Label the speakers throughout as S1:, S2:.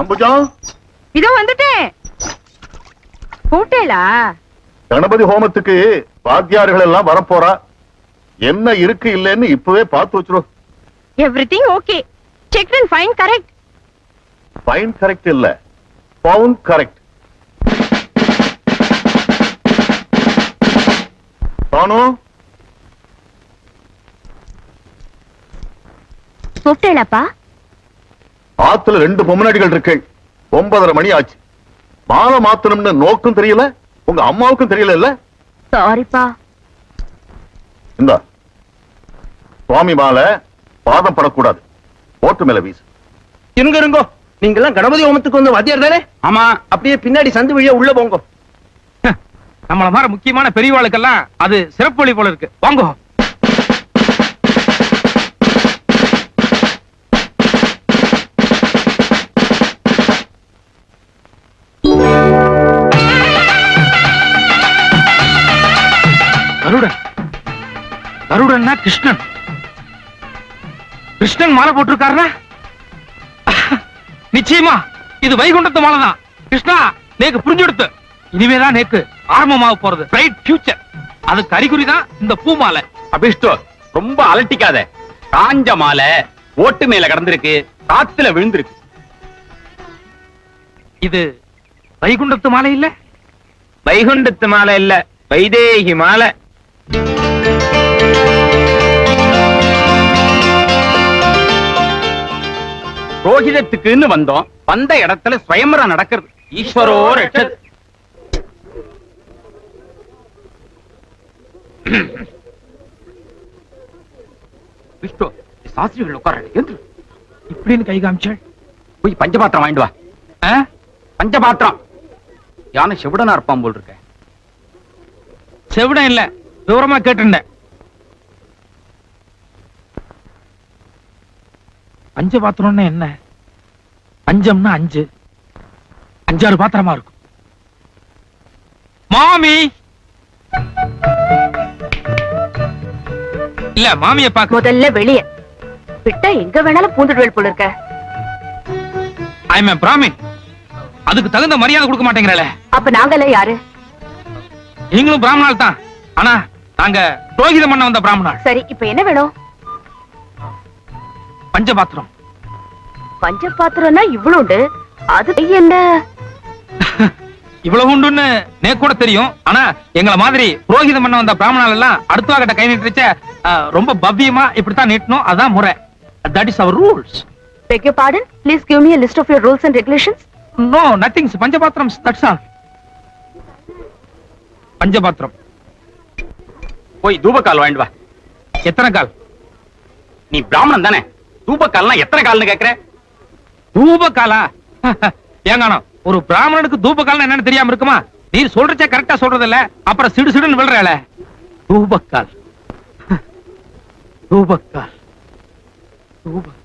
S1: அம்புஜா,
S2: இதோ வந்துட்டேன். கூட்டேலா?
S1: கணபதி ஹோமத்துக்கு வாத்தியார்கள் எல்லாம் வரப்போறா. என்ன இருக்கு இல்லன்னு இப்பவே பார்த்து வச்சிரும்.
S2: Everything okay. Check and fine correct.
S1: Fine correct இல்ல, பவுண்ட் கரெக்ட். தானு,
S2: கூட்டேலாப்பா?
S1: ஆத்துல 2 பொம்மநாடிகள் இருக்கு. 9:30 மணி ஆச்சு. மாலை மாத்தணும்னு நோக்கும் தெரியல, உங்க அம்மாவுக்கும் தெரியல. இல்ல
S2: சாரிப்பா.
S1: இந்த சுவாமி மாலை பாதம் படக்கூடாது. ஓட்டு மேல வீசு.
S3: இருங்கோ, நீங்க எல்லாம் கணபதி ஹோமத்துக்கு வந்து வாத்தியார் தானே? ஆமா. அப்படியே பின்னாடி சந்து வழியா உள்ள போங்க.
S4: நம்மள மாதிரி முக்கியமான பெரியவாளுக்கெல்லாம் அது சிறப்பு வழி போல இருக்கு. வாங்கோ. கருடன். கருடன்னா கிருஷ்ணன். கிருஷ்ணன் மாலை போட்டிருக்காருன்னா நிச்சயமா இது வைகுண்டத்து மாலை தான். கிருஷ்ணா, நேக்கு புரிஞ்செடுத்து. இனிமேதான் நேக்கு ஆரம்பமாக போறது. Bright future. அதுக்கு அறிகுறி தான் இந்த பூ மாலை.
S5: அபிஷ்டோ, ரொம்ப அலட்டிக்காத. காஞ்ச மாலை ஓட்டு மேல கடந்திருக்கு, காத்துல விழுந்திருக்கு.
S4: இது வைகுண்டத்து மாலை இல்ல?
S5: வைகுண்டத்து மாலை இல்ல, வைதேகி மாலை. ரோஹிதத்துக்குன்னு வந்தோம். வந்த இடத்துல ஸ்வயம்பரா நடக்கிறது. ஈஸ்வரோ ரட்சது. விஷ்ணு, சாஸ்திரிகள் உட்கார்ந்து
S4: இப்படின்னு கை காமிச்சாள்.
S5: போய் பஞ்சபாத்திரம் வாங்கிட்டு வா. பஞ்சபாத்திரம். யானை செவிடனா இருப்பான் போல் இருக்க.
S4: செவிடம் இல்ல, விவரமா கேட்டுண்டேன். பஞ்ச பாத்திரம்னா என்ன? பஞ்சம்னா 5, 5-6 பாத்திரமா இருக்கும். மாமி இல்ல, மாமிய பாக்க.
S2: முதல்ல வெளியே விட்டா எங்க வேணாலும் பூந்துடுவேல் போல இருக்க.
S4: I am Brahmin. அதுக்கு தகுந்த மரியாதை கொடுக்க மாட்டேங்கிறல.
S2: அப்ப நாங்கெல்லாம் யாரு?
S4: நீங்களும் பிராமணால் தான். ஆனா நாங்க புரோகிதம் பண்ண வந்த பிராமணால்.
S2: சரி, இப்ப என்ன வேணும்?
S4: பஞ்சபாத்திரம்.
S2: பஞ்ச பாத்திரம்னா இவ்வளவுண்டு. அது என்ன?
S4: இவ்வளவு உண்டுன்னு நே கூட தெரியும். ஆனா எங்களை மாதிரி புரோகிதம் பண்ண வந்த பிராமணால் எல்லாம் அடுத்த கிட்ட கை நீட்டுச்ச ரொம்ப பவ்யமா இப்படித்தான் நீட்டணும். அதான் முறை. That is our rules.
S2: Beg your pardon? Please give me a list of your rules and regulations.
S4: No, nothing. பஞ்சபாத்திரம், that's all. பஞ்சபாத்திரம்.
S5: போய் தூபக்கால் வாங்கிட்டு வா.
S4: எத்தனை கால்?
S5: நீ பிராமணன் தானே? தூபக்கால்னா எத்தனை கால்னு கேக்குற?
S4: தூபக்காலா? ஏங்கானோ, ஒரு பிராமணனுக்கு தூபக்கால்னா என்னன்னு தெரியாம இருக்குமா? நீர் சொல்றச்சே கரெக்டா சொல்றது இல்ல, அப்புறம் சிடு சிடுன்னு விழுறல. தூபக்கால், தூபக்கால், தூபக்கால்.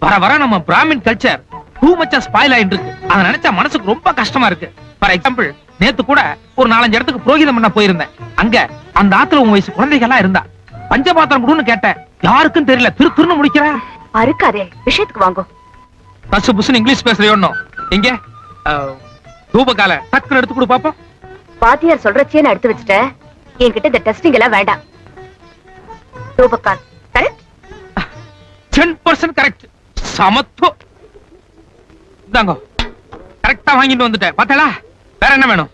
S4: வர வர நம்ம பிராமின் கல்ச்சர் டூ மச்சா ஸ்பாயில் ஆயிட்டு இருக்கு. அதை நினைச்சா மனசுக்கு ரொம்ப கஷ்டமா இருக்கு. ஃபார் எக்ஸாம்பிள், நேத்து கூட ஒரு 4-5 இடத்துக்கு புரோகிதம் பண்ண போயிருந்தேன். அங்க அந்த ஆத்துல உங்க வயசு குழந்தைகள் எல்லாம் இருந்தா. பஞ்சபாத்திரம் கொடுன்னு கேட்டேன். யாருக்கும் தெரியல. திருன்னு முடிக்கிற.
S2: அறுக்காதே, விஷயத்துக்கு வாங்கோ.
S4: பசு புசுன்னு இங்கிலீஷ் பேசுறியோன்னு. எங்க தூபக்கால டக்குன்னு எடுத்து கொடு பாப்போம்.
S2: வாத்தியார் சொல்றச்சே நான் எடுத்து வச்சுட்டேன். என்கிட்ட இந்த டெஸ்டிங் எல்லாம் வேண்டாம். தூபக்கால் கரெக்ட்?
S4: 10% கரெக்ட். சமத்து. இந்தாங்க, கரெக்டா வாங்கிட்டு வந்துட்டேன். பார்த்தா வேற என்ன வேணும்?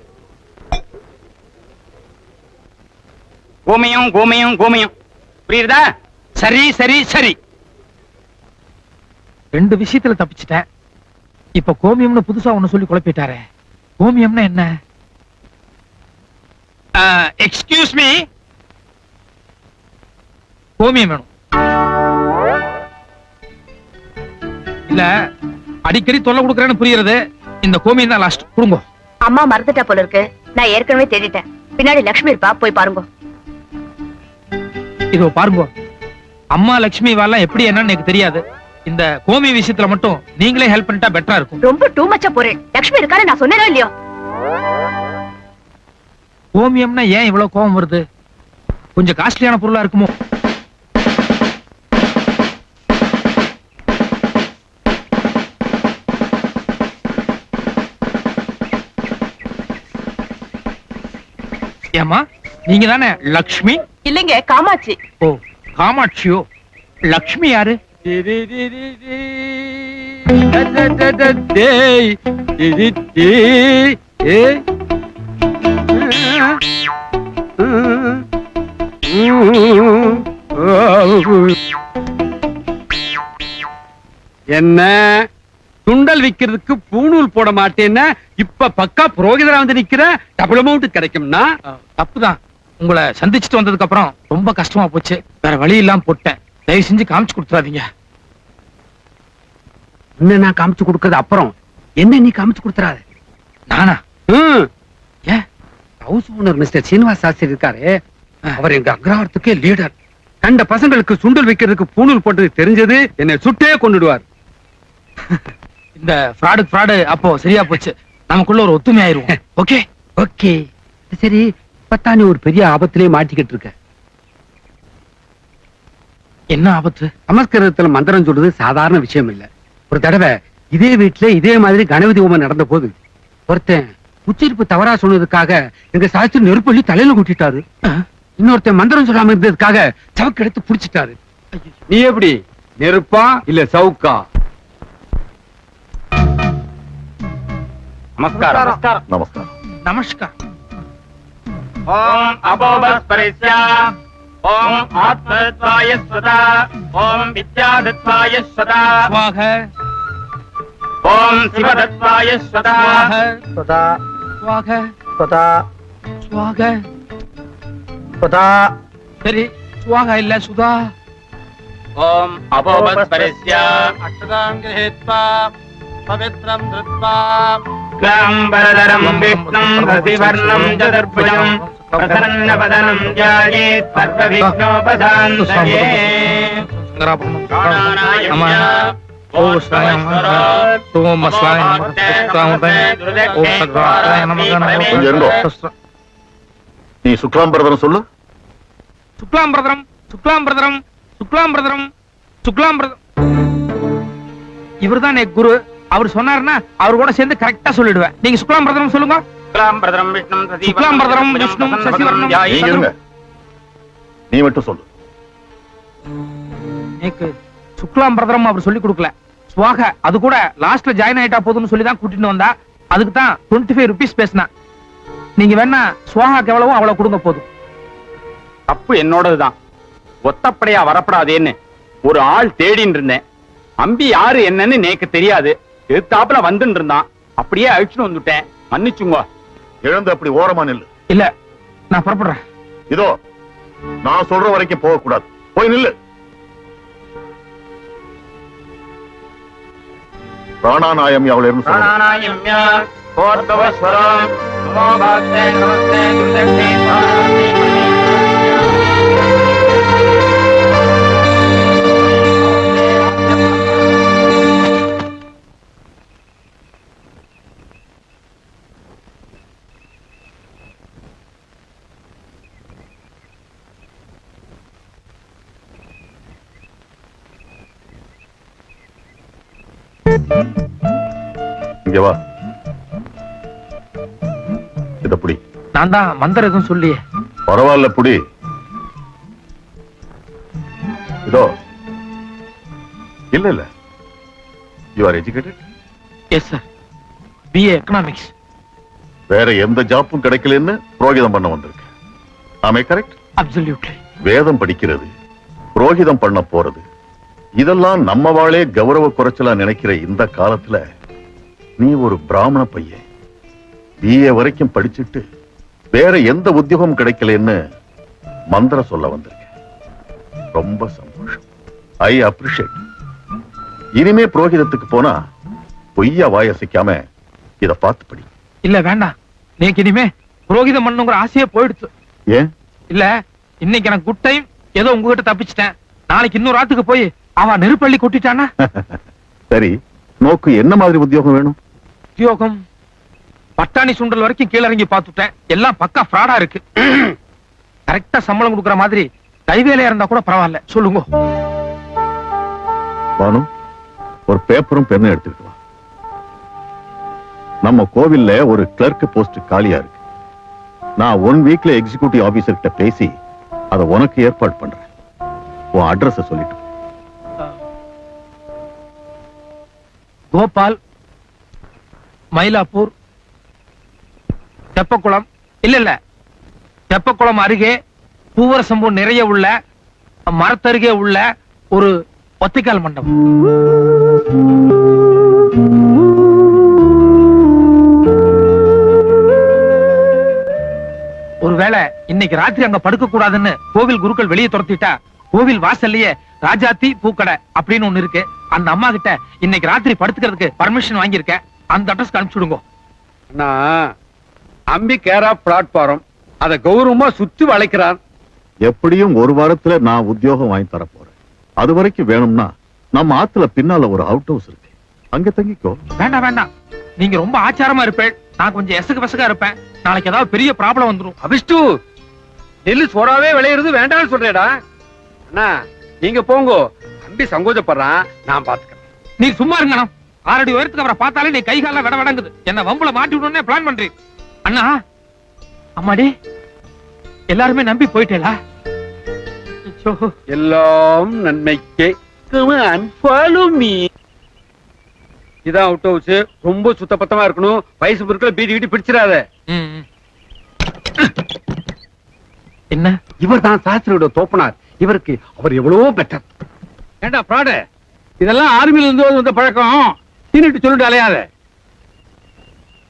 S5: கோமயம் கோமயம் கோமயம். புரியுதா?
S4: சரி சரி சரி. 2 விஷயத்துல தப்பிச்சிட்டேன். இப்ப கோமியம்னு புதுசா ஒண்ணு சொல்லி குழப்பிட்டாரே. கோமியம்னா என்ன? எக்ஸ்கியூஸ் மீ, கோமியம் வேணும். இல்ல, அடிக்கடி தொல்லை கொடுக்கறேன்னு புரியுறது. இந்த கோமியம் தான் லாஸ்ட். கொடுங்க.
S2: அம்மா மறந்துட்டா போல இருக்கு. நான் ஏற்கனவே தேடிட்டேன். பின்னாடி லட்சுமி இருப்பா, போய் பாருங்க.
S4: இதோ பாருங்க. அம்மா லட்சுமி வாலாம் எப்படி என்னன்னு எனக்கு தெரியாது. இந்த கோமி விஷயத்துல மட்டும் நீங்களே ஹெல்ப் பண்ணிட்டா பெட்டரா இருக்கும்.
S2: ரொம்ப டூ மச்சா போறேன். லட்சுமி இருக்கான்னு நான் சொன்னேனோ இல்லையோ?
S4: கோமியம்னா ஏன் இவ்வளவு கோபம் வருது? கொஞ்சம் காஸ்ட்லியான பொருளா இருக்குமோ? ஏமா நீங்க தானே லக்ஷ்மி?
S2: இல்லைங்க, காமாட்சி.
S4: ஓ, காமாட்சியோ? லக்ஷ்மி யாரு?
S5: என்ன சுண்டல் விக்கிறதுக்கு பூணூல் போட மாட்டேன்னா இப்ப பக்கா புரோகிதரா வந்து நிக்கிற, டபுள் அமௌண்ட் கிடைக்கும்னா?
S4: தப்புதான். உங்களை சந்திச்சுட்டு வந்ததுக்கு அப்புறம் ரொம்ப கஷ்டமா போச்சு. வேற வழி இல்லாம போட்டேன். தயவு செஞ்சு காமிச்சு கொடுத்துறாதீங்க.
S5: என்ன நான் காமிச்சு கொடுக்கறது அப்புறம், என்ன நீ காமிச்சு கொடுத்துறாத.
S4: நானா? ஏன்?
S5: House owner mister Srinivas Shastri இருக்காரு, அவர் எங்க அக்ரஹாரத்துக்கே லீடர். கண்ட பசங்களுக்கு சுண்டல் வைக்கிறதுக்கு பூணூல் போட்டது தெரிஞ்சது என்னை சுட்டே கொண்டுடுவார்.
S4: இந்த ஃப்ராடு அப்போ சரியா போச்சு. நமக்குள்ள ஒரு ஒத்துமை ஆயிருவோம். ஓகே
S5: ஓகே சரி. இப்பத்தான் நீ ஒரு பெரிய ஆபத்திலே மாட்டிக்கிட்டு இருக்க.
S4: என்ன ஆபத்து?
S5: சமஸ்கிருதத்துல மந்திரம் சொல்றது சாதாரண விஷயம் இல்ல. ஒரு தடவை இதே வீட்டுல இதே மாதிரி கணபதி ஹோமம் நடந்த போது ஒருத்தன் உச்சரிப்பு தவறா சொன்னதுக்காக எங்க சாஸ்திரி நெருப்பள்ளி தலையில கூட்டிட்டாரு. இன்னொருத்தன் மந்திரம் சொல்லாம இருந்ததுக்காக சவுக்கு எடுத்து புடிச்சிட்டாரு. நீ எப்படி, நெருப்பா இல்ல சவுக்கா? நமஸ்காரம்.
S1: நமஸ்காரம்.
S4: நமஸ்கார்.
S5: ஓம் அபோபஸ்பரிஸ்ய ஓம் ஆத்மத்வாய ஸ்வதா ஓம் வித்யாதத்வாய ஸ்வதா
S4: ஸ்வாக
S5: ஓம் சிவதத்வாய ஸ்வதா
S3: ஸ்வதா
S4: ஸ்வாக
S3: ஸ்வதா
S4: ஸ்வாக.
S3: ஸ்வதா.
S4: சரி, ஸ்வாக இல்ல சுதா.
S5: ஓம் அபோபஸ்பரிஸ்ய
S3: அக்ஷதாம் கிரஹீத்வா பவித்ரம் திருத்வா
S5: க்லாம்பரதரம் விஷ்ணும் ரசிவர்ணம் சதுர்புஜம் பிரசன்னவதனம் ஜாயேத் சர்வவிக்னோபசாந்தயே.
S1: நீ சுக்லாம்பரதனம் சொல்லு.
S4: சுக்லாம்பிரதரம் சுக்லாம்பிரதரம் சுக்லாம்பிரதரம் சுக்லாம்பிரதம். இவர்தான் என் குரு. அவர் சொன்னாருன்னா அவர் கூட சேர்ந்து கரெக்டா சொல்லிடுவேன். நீங்க சுக்லாம்பிரதரம் சொல்லுங்க.
S5: க்லாம்பரதரம் விஷ்ணும்
S4: சுக்லாம்பிரதரம் விஷ்ணும் சசிவர்ணம்.
S1: நீங்க இருங்க. நீ மட்டும் சொல்லு.
S4: எனக்கு சுக்லாம்பிரதரம் அவர் சொல்லி கொடுக்கல. ஸ்வாக அது கூட லாஸ்ட்ல ஜாயின் ஆயிட்டா போதும்னு சொல்லி தான் கூட்டிட்டு வந்தா. அதுக்கு தான் 25 rupees பேசினா. நீங்க வேணா ஸ்வாகாக்கு எவ்வளவோ அவ்வளவு கொடுங்க போதும்.
S5: தப்பு என்னோடதுதான். ஒத்தப்படையா வரப்படாதேன்னு ஒரு ஆள் தேடின்னு இருந்தேன். அம்பி யாரு என்னன்னு நேக்கு தெரியாது. எதிர்த்தாப்புல வந்துட்டு இருந்தான். அப்படியே அழிச்சுட்டு வந்துட்டேன். மன்னிச்சுங்க.
S1: எழுந்து அப்படி ஓரமா நில்லு.
S4: இல்ல, நான் புறப்படுறேன்.
S1: இதோ நான் சொல்ற வரைக்கும் போக கூடாது. போய் நில்லு. பிராணாநாயம் அவள் இருந்து சொல்லு.
S5: பிராணாநாயம்ய கோர்தவஸ்வரம் நமோ பாக்தே நமஸ்தே துர்தக்ஷே ஸ்வாஹாதி.
S1: இங்க வா. இத புடி.
S4: நான் தான் மந்திரம் எதுவும் சொல்லியே.
S1: பரவாயில்ல புடி. இதோ. இல்ல you are educated?
S4: Yes sir, BA economics.
S1: வேற எந்த ஜாப்பும் கிடைக்கலன்னு புரோகிதம் பண்ண வந்திருக்கு. ஆமே கரெக்ட்?
S4: அப்சல்யூட்லி.
S1: வேதம் படிக்கிறது, புரோகிதம் பண்ண போறது, இதெல்லாம் நம்ம வாளே கௌரவ குறைச்சலா நினைக்கிற இந்த காலத்துல நீ ஒரு பிராமண பையன் BA வரைக்கும் படிச்சுட்டு வேற எந்த உத்தியோகம் கிடைக்கலன்னு மந்திரம் சொல்ல வந்திருக்க. ரொம்ப சந்தோஷம். I appreciate. இனிமே புரோகிதத்துக்கு போனா பொய்யா வாயசிக்காம இத பார்த்து படி.
S4: இல்ல வேண்டாம், நேக்கு இனிமே புரோகிதம் பண்ணுங்கிற ஆசையே போயிடுச்சு.
S1: ஏன்?
S4: இல்ல, இன்னைக்கு எனக்கு குட் டைம், ஏதோ உங்ககிட்ட தப்பிச்சிட்டேன். நாளைக்கு இன்னொரு ஆத்துக்கு போய் அவன் நெருப்பள்ளி கொட்டிட்டானா?
S1: சரி, நோக்கு என்ன மாதிரி உத்தியோகம் வேணும்?
S4: உத்தியோகம் பட்டாணி சுண்டல் வரைக்கும் கீழ இறங்கி பார்த்துட்டேன். எல்லாம் பக்கா ஃப்ராடா இருக்கு. கரெக்டா சம்பளம் கொடுக்கற மாதிரி கைவேலையா இருந்தா கூட பரவாயில்ல. சொல்லுங்க.
S1: பானு, ஒரு பேப்பரும் பெண்ணும் எடுத்துட்டு வா. நம்ம கோவில்ல ஒரு கிளர்க் போஸ்ட் காலியா இருக்கு. நான் 1 வீக்ல எக்ஸிகியூட்டிவ் ஆபீசர் கிட்ட பேசி அதை உனக்கு ஏற்பாடு பண்றேன். உன் அட்ரஸ் சொல்லிட்டு.
S4: கோபால், மயிலாப்பூர், தெப்பக்குளம். இல்ல தெப்பக்குளம் அருகே பூவரசம்பூ நிறைய உள்ள மரத்தருகே உள்ள ஒரு ஒத்திக்கால் மண்டபம். ஒருவேளை இன்னைக்கு ராத்திரி அங்க படுக்க கூடாதுன்னு கோவில் குருக்கள் வெளியே துரத்திட்டா, கோவில் வாசல்லையே ராஜாத்தி பூக்கடை அப்படின்னு ஒண்ணு இருக்கு. அந்த அம்மா கிட்ட இன்னைக்கு ராத்திரி படுத்துக்கிறதுக்கு பர்மிஷன் வாங்கியிருக்கேன். அந்த அட்ரஸ்க்கு அனுப்பிச்சுடுங்க.
S5: அண்ணா, அம்பி கேரா பிளாட்பாரம் அதை கௌரவமா சுத்தி வளைக்கிறான்.
S1: எப்படியும் 1 வாரத்துல நான் உத்தியோகம் வாங்கி தர போறேன். அது வரைக்கும் வேணும்னா நம்ம ஆத்துல பின்னால ஒரு அவுட் ஹவுஸ் இருக்கு, அங்க தங்கிக்கோ.
S4: வேண்டாம் வேண்டாம், நீங்க ரொம்ப ஆச்சாரமா இருப்பேன், நான் கொஞ்சம் எசகு பசகா இருப்பேன். நாளைக்கு ஏதாவது பெரிய ப்ராப்ளம் வந்துரும்.
S5: அபிஷ்டு, நெல்லு சோறாவே விளையிறது வேண்டாம்னு சொல்றேடா. அண்ணா நீங்க போங்கோ, அம்பி சங்கோஜப்படுறான், நான் பாத்துக்கிறேன்.
S4: நீ சும்மா இருங்க. 6 அடி உயரத்துக்கு அவரை பார்த்தாலே நீ கை கால விட வடங்குது. என்ன வம்புல மாட்டி விடணும்னே பிளான் பண்றீங்க. அண்ணா, அம்மாடி, எல்லாருமே நம்பி போயிட்டேலா?
S5: எல்லாம் நன்மைக்கே. Follow me. இதான் அவுட் ஹவுஸ். ரொம்ப சுத்தபத்தமா இருக்கணும். வயசு பொருட்களை பீடி கீட்டி பிடிச்சிடாத.
S4: என்ன,
S5: இவர் தான் சாஸ்திரியோட தோப்பனார். இவருக்கு அவர் எவ்வளவோ பெட்டர். ஏண்டா பிராடு, இதெல்லாம் ஆர்மியில இருந்து வந்த பழக்கம். சீனிட்டு சொல்லிட்டு அலையாத.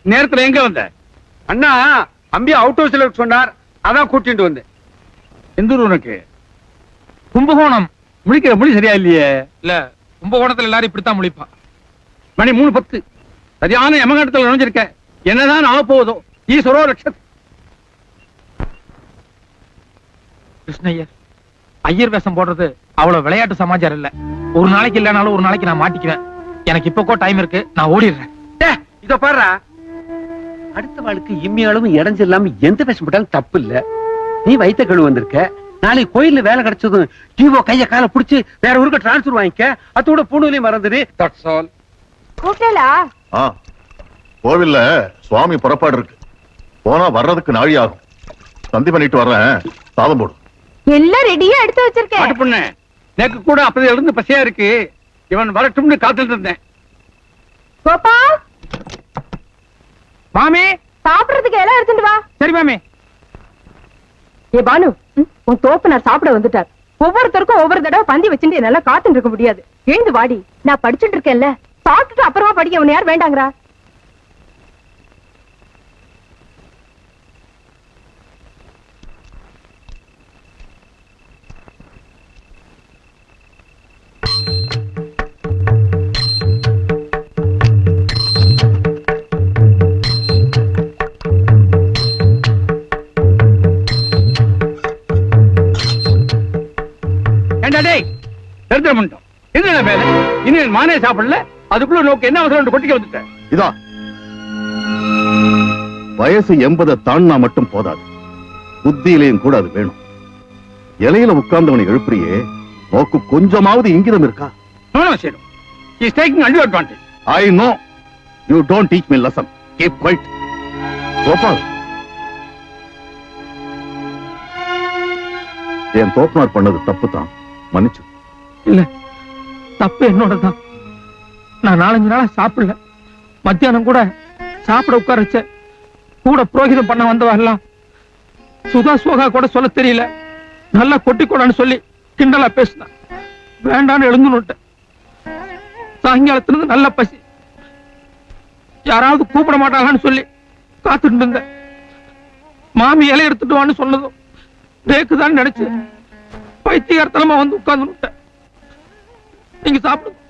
S5: நேரத்துல எங்க வந்த? அண்ணா அம்பி அவுட் ஹவுஸ்ல சொன்னார், அதான் கூட்டிட்டு வந்தேன். எந்த ஊர் உனக்கு?
S4: கும்பகோணம்.
S5: முழிக்கிற மொழி சரியா இல்லையே.
S4: இல்ல, கும்பகோணத்துல எல்லாரும் இப்படித்தான் முழிப்பா.
S5: மணி 3:10. சரியான யமகண்டத்துல நுழைஞ்சிருக்க. என்னதான் ஆக போவதோ. ஈஸ்வரோ ரட்சத்.
S4: கிருஷ்ணய்யர், ஐயர் வேஷம் போடுறது அவ்வளவு விளையாட்டு சமாச்சாரம் இல்ல. ஒரு நாளைக்கு இல்லனாலும் ஒரு நாளைக்கு நான் மாட்டிக்குவேன். எனக்கு இப்போக்கோ டைம் இருக்கு, நான் ஓடிடுறேன்.
S5: இத பாரு, அடுத்த வாழ்க்கை இம்மியாலும் இடைஞ்சில்லாம எந்த வேஷம் போட்டாலும் தப்பு இல்ல. நீ வைத்த கழுவு வந்திருக்க. நாளைக்கு கோயில்ல வேலை கிடைச்சதும் ஜீவோ கைய கால புடிச்சு வேற ஊருக்கு டிரான்ஸ்பர் வாங்கிக்க. அதோட பூணுலையும் மறந்துடு. That's all.
S2: கூட்டலா?
S1: கோவில்ல சுவாமி புறப்பாடு இருக்கு. போனா வர்றதுக்கு நாழி ஆகும். சந்தி பண்ணிட்டு வர்றேன், சாதம் போடு.
S2: எல்லாம் ரெடியா எடுத்து வச்சிருக்கேன்.
S5: பாட்டு பொண்ணு, எனக்கு கூட அப்படி இருந்து பசியா இருக்கு. இவன் வரட்டும்னு காத்துட்டு இருந்தேன்.
S2: கோபால்,
S4: மாமி,
S2: சாப்பிடுறதுக்கு எல்லாம் எடுத்துட்டு வா.
S4: சரி மாமி.
S2: ஏ பானு, உன் தோப்பனார் சாப்பிட வந்துட்டார். ஒவ்வொருத்தருக்கும் ஒவ்வொரு தடவை பந்தி வச்சுட்டு என்னால காத்துட்டு இருக்க முடியாது. எழுந்து வாடி. நான் படிச்சுட்டு இருக்கேன்ல, சாப்பிட்டுட்டு அப்புறமா படிக்க அவன் யார் வேண்டாங்கிறா?
S5: மானே சாப்பிடல, அதுக்குள்ள நோக்கு என்ன அவசரம் கொட்டிக்க வந்துட்டேன்.
S1: இதா வயசு 80 தாண்டா மட்டும் போதாது, புத்தியிலையும் கூட அது வேணும். இலையில உட்கார்ந்தவனை எழுப்புறியே, நோக்கு கொஞ்சமாவது இங்கிதம் இருக்கா? I know. You don't teach me lesson. Keep quiet. Gopal, என் தோப்பனார் பண்ணது தப்பு தான், மன்னிச்சு.
S4: இல்ல, தப்பு என்னோடதான். நான் 4-5 நாளா சாப்பிடல. மத்தியானம் கூட சாப்பிட உட்காரச்ச கூட புரோகிதம் பண்ண வந்தவெல்லாம் சுதா சோகா கூட சொல்ல தெரியல, நல்லா கொட்டி கூடான்னு சொல்லி கிண்டலா பேசினா. வேண்டான்னு எழுந்துனுட்டேன். சாயங்காலத்திலிருந்து நல்ல பசி. யாராவது கூப்பிட மாட்டாங்கன்னு சொல்லி காத்துட்டு இருந்தேன். மாமி இலை எடுத்துட்டு வான்னு சொன்னதும் ரேக்குதான் நினைச்சு பைத்தியகாரத்தனமா வந்து உட்கார்ந்து. நீங்க சாப்பிடுங்க.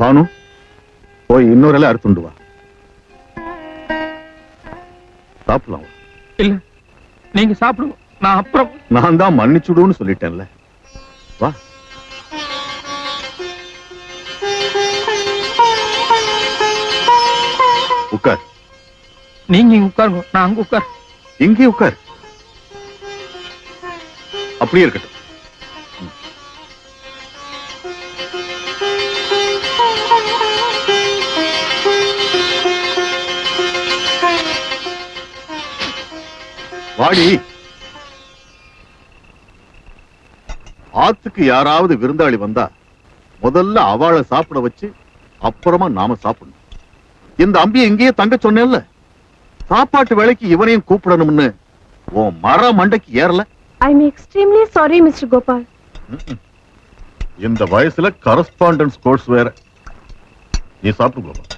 S1: பானு, போய் இன்னொரு இலை அறுத்துண்டு வா, சாப்பிடலாம்.
S4: இல்ல, நீங்க சாப்பிடுங்க, நான் அப்புறம்.
S1: நான் தான் மன்னிச்சுடுன்னு சொல்லிட்டேன்ல, வா. உட்கார்.
S4: நீங்க இங்க உட்காருங்க, நான் அங்க உட்கார்.
S1: இங்கே உட்கார். அப்படியே இருக்கட்டும். வாடி. ஆத்துக்கு யாராவது விருந்தாளி வந்தா முதல்ல அவளை சாப்பிட வச்சு அப்புறமா நாம சாப்பிடணும். இந்த அம்பியை இங்கேயே தங்க சொன்னேன்ல, சாப்பாட்டு வேலைக்கு இவனையும் கூப்பிடணும்னு உன் மர மண்டைக்கு ஏறல.
S2: I am extremely sorry mister Gopal.
S1: இந்த வயசுல கரஸ்பாண்டன்ஸ் கோர்ஸ் வேற. நீ சாப்பிட்டு கோபால்.